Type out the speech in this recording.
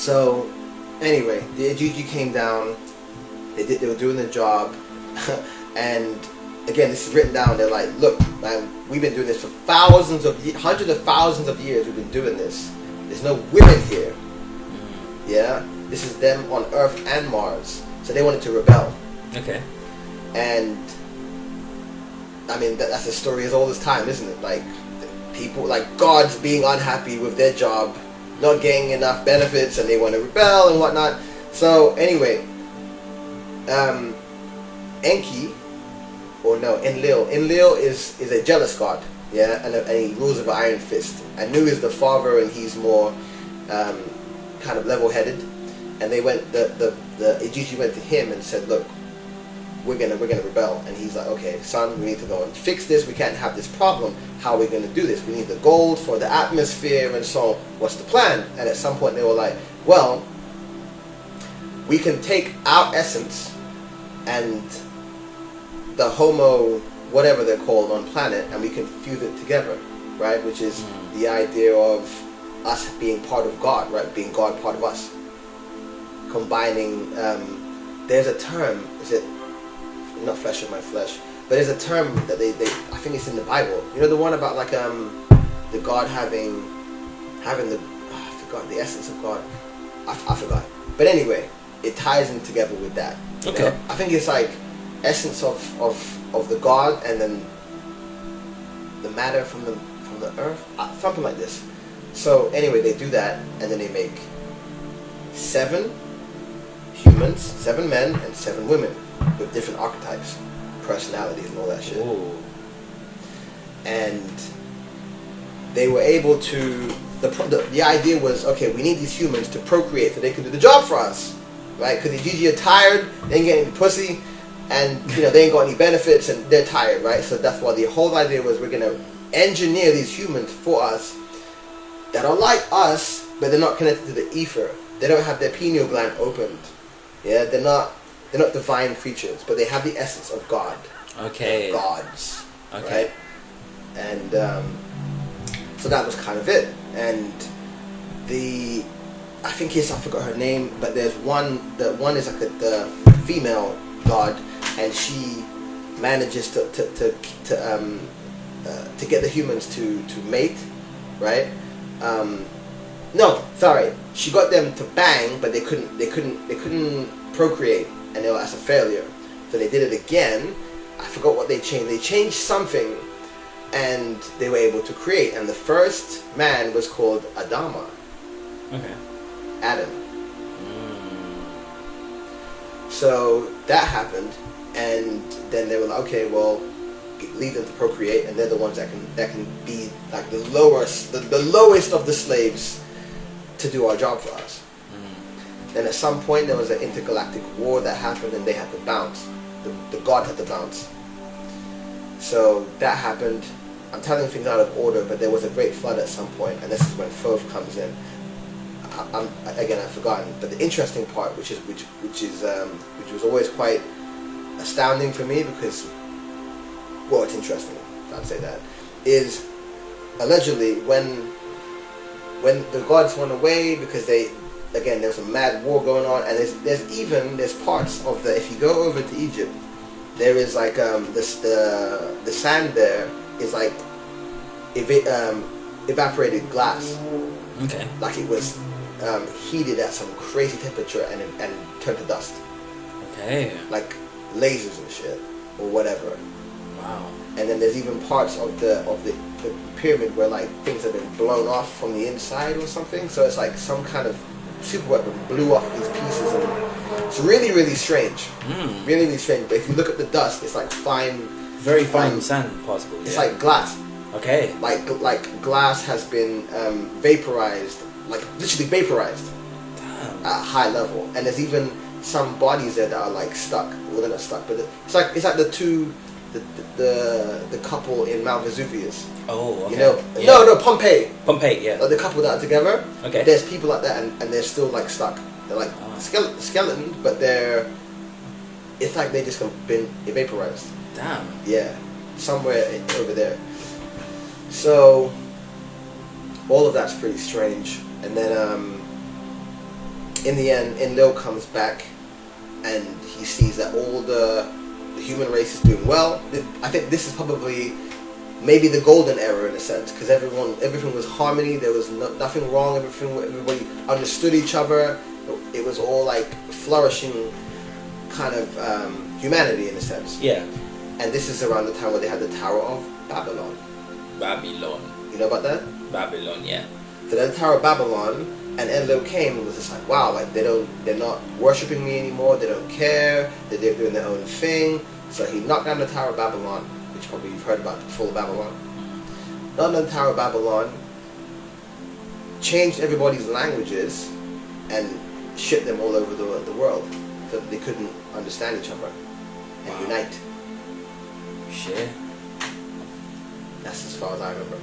So, anyway, the Ijiji came down. They were doing their job, and again, this is written down. They're like, look, man, we've been doing this for hundreds of thousands of years. We've been doing this. There's no women here. Yeah, this is them on Earth and Mars. So they wanted to rebel. Okay. And I mean, that's a story as old as time, isn't it? Like people, like gods being unhappy with their job, not getting enough benefits, and they want to rebel and whatnot. So anyway, Enki, or no, Enlil is a jealous god, yeah, and he rules with an iron fist. Anu is the father, and he's more kind of level-headed. And they went, the Ijiji went to him and said, look, we're gonna rebel. And he's like, okay, son, we need to go and fix this. We can't have this problem. How are we gonna do this? We need the gold for the atmosphere and so on. What's the plan? And at some point they were like, well, we can take our essence and the homo, whatever they're called on planet, and we can fuse it together, right? Which is the idea of us being part of God, right? Being God part of us. Combining, there's a term, is it, not flesh of my flesh, but there's a term that they I think it's in the Bible. You know the one about like the God having the, I forgot, the essence of God. I forgot. But anyway, it ties in together with that. Okay. Know? I think it's like essence of the God, and then the matter from the earth, something like this. So anyway, they do that, and then they make 7 humans, 7 men, and 7 women with different archetypes, personalities, and all that shit. Ooh. And they were able to. The idea was, okay, we need these humans to procreate so they can do the job for us, right? Because the Gigi are tired, they ain't getting any pussy, and they ain't got any benefits, and they're tired, right? So that's why the whole idea was we're gonna engineer these humans for us that are like us, but they're not connected to the ether. They don't have their pineal gland opened. Yeah, they're not divine creatures, but they have the essence of God. Okay. Of gods. Okay. Right? And so that was kind of it. And I think I forgot her name, but there's one. The one is like the female god, and she manages to get the humans to mate, right? No, sorry. She got them to bang, but they couldn't procreate, and that's a failure. So they did it again. I forgot what they changed. They changed something, and they were able to create. And the first man was called Adama. Okay. Adam. So that happened, and then they were like, okay, well, leave them to procreate, and they're the ones that can be like the lowest of the slaves to do our job for us. Then at some point there was an intergalactic war that happened, and they had to bounce. The god had to bounce. So that happened. I'm telling things out of order, but there was a great flood at some point, and this is when Thoth comes in. I've forgotten, but the interesting part, which was always quite astounding for me, because, well, it's interesting, I'd say that, is allegedly when the gods went away, because there was a mad war going on, and there's parts of if you go over to Egypt, there is like the sand there is like evaporated glass. Okay. Like it was heated at some crazy temperature and turned to dust. Okay. Like lasers and shit, or whatever. Wow. And then there's even parts of the pyramid where like things have been blown off from the inside or something. So it's like some kind of super weapon blew off these pieces, and it's really, really strange. Really, really strange. But if you look at the dust, it's like very fine sand particles. It's like glass. Okay. Like glass has been vaporized, like literally vaporized. Damn. At a high level, and there's even some bodies there that are like stuck. Well, they're not stuck, but it's like the couple in Mount Vesuvius. Oh, okay. No, Pompeii. Pompeii, yeah. The couple that are together. Okay. There's people like that, and they're still like stuck. They're like skeleton, but it's like they just been vaporized. Damn. Yeah, somewhere over there. So all of that's pretty strange, and then in the end, Enlil comes back, and he sees that all the human race is doing well. I think this is probably maybe the golden era in a sense, because everything was harmony. There was nothing wrong. Everybody understood each other. It was all like flourishing kind of humanity in a sense. Yeah. And this is around the time where they had the Tower of Babylon. Babylon. You know about that? Babylon, yeah. So the Tower of Babylon, and Enlil came and was just like, wow, like they're not worshipping me anymore. They don't care. They're doing their own thing. So he knocked down the Tower of Babylon, which probably you've heard about, the fall of Babylon. Knocked down the Tower of Babylon, changed everybody's languages, and shipped them all over the world, so that they couldn't understand each other and unite. Shit. That's as far as I remember.